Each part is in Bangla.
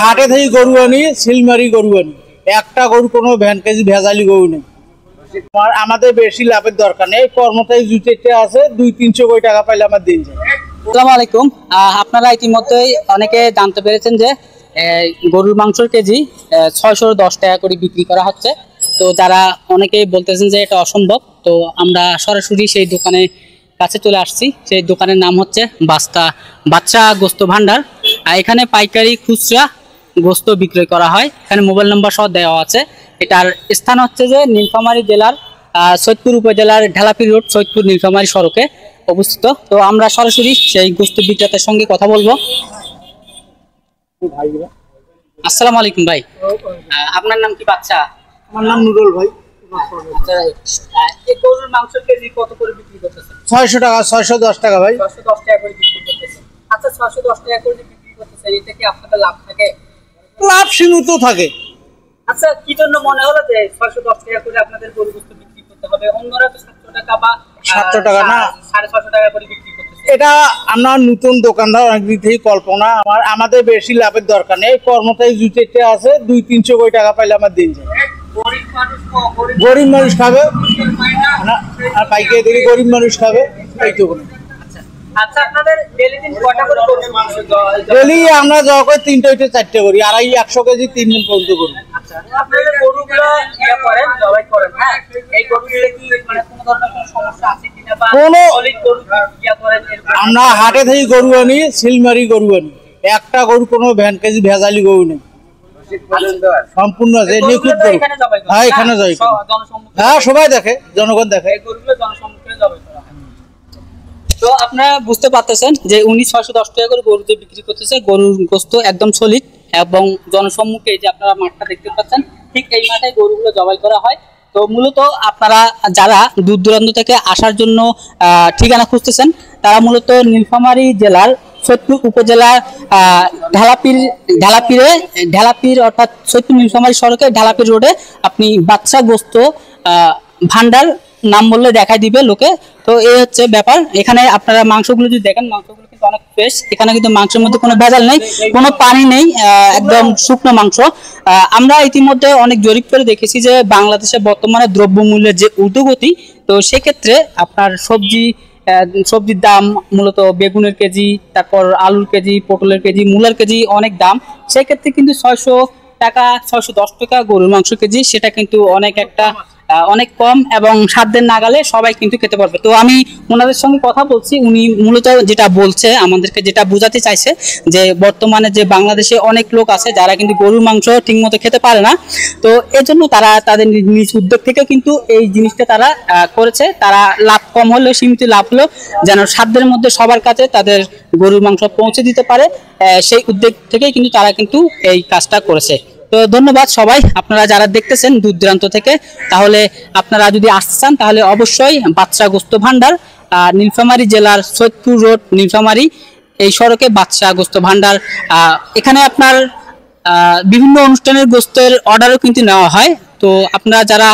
হাটে থেকে গরু আনি, সিলমারি গরু আনি, একটা গরু কোনো ভ্যান কেজি ভেজালি গরু নেই। আমাদের বেশি লাভের দরকার নেই, কর্মচারী জুটেতে আছে 200-300 কোটি টাকা পাইলে আমার দিন যায়। আসসালামু আলাইকুম। আপনারা ইতিমধ্যেই অনেকে জানতে পেরেছেন যে গরুর মাংসের কেজি 610 টাকা করে বিক্রি করা হচ্ছে। তো যারা অনেকেই বলতেছেন যে এটা অসম্ভব, তো আমরা সরাসরি সেই দোকানে কাছে চলে আসছি। সেই দোকানের নাম হচ্ছে বাচ্চা গোস্ত ভান্ডার। এখানে পাইকারি খুচরা গোস্ত বিক্রয় করা হয়। এখানে মোবাইল নম্বর সহ দেওয়া আছে। এটার স্থান হচ্ছে যে নীলফামারী জেলার সৈয়দপুর উপজেলার ঢালাপি রোড, সৈয়দপুর নীলফামারী সড়কে অবস্থিত। তো আমরা সরাসরি সেই গোস্ত বিক্রেতার সঙ্গে কথা বলবো। আসসালামু আলাইকুম ভাই, আপনার নাম কি? বাচ্চা। আমার নাম নুরুল ভাই। এই গরুর মাংসের কেজি কত করে বিক্রি করতেছে? 600 টাকা, 610 টাকা ভাই। 610 টাকা করে বিক্রি করতেছে। আচ্ছা, 610 টাকা করে বিক্রি করতেছে, এতে কি আপনাদের লাভ থাকে? লাভ সীমিত থাকে। আচ্ছা, কি জন্য মনে হলো যে 610 টাকা করে আপনাদের গরু গোস্ত বিক্রি করতে হবে? অন্যরা তো 700 টাকা বা 700 টাকা না, 650 টাকা করে বিক্রি করতেছে। এটা আমরা নতুন দোকানদার, অনেক দিক থেকে কল্পনা। আমাদের বেশি লাভের দরকার নেই, কর্মচারী জুটেতে আছে 200-300 কোটি টাকা পাইলে আমার দিন যায়। গরিব মানুষ খাবে আর পাইকারি থেকে গরিব মানুষ খাবে, এইটুকু। আচ্ছা, আপনাদের ডেইলি দিন কয়টা করে গরুর মাংস? ডেইলি আমরা যা করে 3টা হইতে 4টে করি, আর এই 100 কেজি 3 দিন পর্যন্ত করি। আচ্ছা, আপনাদের গরুগুলো ইয়া করেন, জবাই করেন, হ্যাঁ? এই গরুগুলো কি মানে কোনো ধরনের কোনো সমস্যা আছে কিনা, বা অলিক গরু ইয়া করেন? আমরা হাটে থেকে গরু আনি, সিলমারি গরু আনি, একটা গরু কোনো ভ্যান কেজি ভেজালি গরু নেই, সম্পূর্ণ আছে নিখুঁত গরু। হ্যাঁ, এখানে যাই। হ্যাঁ, সবাই দেখে, জনগণ দেখে। গরুগুলো জনসম্মুখে জবাই করা হয়। তো আপনারা বুঝতে পারতেছেন যে 610 টাকা করে গরু যে বিক্রি করতেছে, গরুর গোস্ত একদম সলিড এবং জনসম্মুখে যে আপনারা মাঠটা দেখতে পাচ্ছেন, ঠিক এই মাঠে গরুগুলো জবাই করা হয়। তো মূলত আপনারা যারা দূর দূরান্ত থেকে আসার জন্য ঠিকানা খুঁজতেছেন, তারা মূলত নীলফামারী জেলার সৈয়দপুর উপজেলার ঢালাপির অর্থাৎ সৈয়দপুর নীলফামারী সড়কে ঢালাপির রোডে আপনি বাচ্চা গোস্ত ভান্ডার নাম বললে দেখাই দিবে লোকে। তো এই হচ্ছে ব্যাপার। এখানে আপনারা মাংসগুলো যদি দেখেন, মাংসগুলো কিন্তু অনেক ফ্রেশ। এখানে কিন্তু মাংসের মধ্যে কোনো ভেজাল নেই, কোনো পানি নেই, একদম শুকনো মাংস। আমরা ইতিমধ্যে অনেক জরিপ করে দেখেছি যে বাংলাদেশে বর্তমানে দ্রব্যমূল্যের যে ঊর্ধ্বগতি, তো সেক্ষেত্রে আপনার সবজির দাম মূলত বেগুনের কেজি, তারপর আলুর কেজি, পটলের কেজি, মূলার কেজি অনেক দাম। সেক্ষেত্রে কিন্তু 600 টাকা 610 টাকা গরুর মাংস কেজি, সেটা কিন্তু অনেক কম এবং সাধ্যের নাগালে সবাই কিন্তু খেতে পারবে। তো আমি ওনাদের সঙ্গে কথা বলছি, উনি মূলত যেটা বলছে, আমাদেরকে যেটা বোঝাতে চাইছে যে বর্তমানে যে বাংলাদেশে অনেক লোক আছে যারা কিন্তু গরুর মাংস ঠিকমতো খেতে পারে না। তো এজন্য তারা তাদের নিজ উদ্যোগ থেকে কিন্তু এই জিনিসটা তারা করেছে। তারা লাভ কম হলেও, সীমিত লাভ হলেও যেন সাধ্যের মধ্যে সবার কাছে তাদের গরুর মাংস পৌঁছে দিতে পারে, সেই উদ্যোগ থেকেই কিন্তু তারা কিন্তু এই কাজটা করেছে। তো ধন্যবাদ সবাই, আপনারা যারা দেখতেছেন দূর দূরান্ত থেকে। তাহলে আপনারা যদি আসতে চান তাহলে অবশ্যই বাচ্চা গোস্ত ভান্ডার, নীলফামারী জেলার সৈয়দপুর রোড নীলফামারী এই সড়কে বাচ্চা গোস্ত ভান্ডার। এখানে আপনার বিভিন্ন অনুষ্ঠানের গোস্তের অর্ডারও কিন্তু নেওয়া হয়। তো আপনারা যারা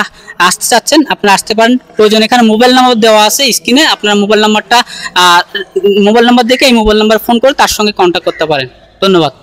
আসতে চাচ্ছেন আপনারা আসতে পারেন। প্রয়োজন এখানে মোবাইল নাম্বার দেওয়া আছে স্ক্রিনে, আপনার মোবাইল নাম্বার দেখে এই মোবাইল নাম্বার ফোন করে তার সঙ্গে কন্ট্যাক্ট করতে পারেন। ধন্যবাদ।